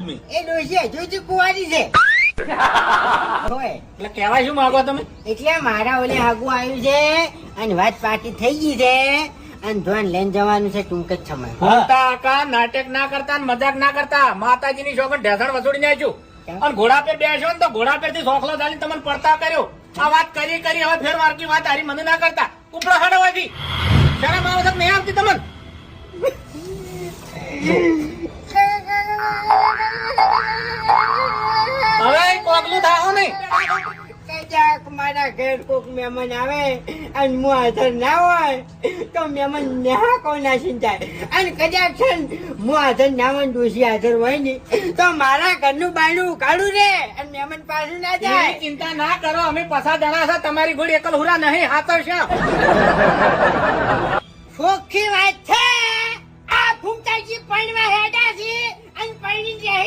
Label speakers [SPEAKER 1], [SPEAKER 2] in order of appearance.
[SPEAKER 1] આદમી
[SPEAKER 2] એ ડોશી હજુ જ કુંવારી છે.
[SPEAKER 1] એટલે કહેવાય શું માંગો તમે?
[SPEAKER 2] એટલે મારા ઓલે હાગુ આવ્યું છે અને વાત પાકી થઈ ગઈ છે અને ધોન લઈને જવાનું છે ટૂંક જ સમય.
[SPEAKER 1] બોલતા કા નાટક ના કરતા ને મજાક ના કરતા. માતાજીની શોખન ઢેસણ વસૂડી નાખ્યું અને ઘોડા પર બેસો ને તો ઘોડા પર થી સોખલો ચાલી તમને પડતા કર્યો. આ વાત કરી હવે ફેર માર્કી વાત હારી મને ના કરતા. ઉપડો હાડો વાગી શરમ આવે છે નહીં આવતી તમને? હવે કોગલું થાઓ નહીં.
[SPEAKER 2] કદાચ મારા ઘેર કોક મહેમાન આવે અને હું હાજર ના હોય તો મહેમાન નેહા કોના ચિંતા. અને કદાચ છે ને હું હાજર ના હોય ડોશી હાજર હોય ને તો મારા ઘરનું બાયણું કાઢું રે અને મહેમાન પાછું ના જાય.
[SPEAKER 1] એની ચિંતા ના કરો, અમે પસા જણા છે. તમારી ગોળી એકલ હુરા નહીં હાથર છે.
[SPEAKER 2] ચોખ્ખી વાત છે. આ ફૂમતાજી પૈણવા હેડા છે અને પૈણી રહે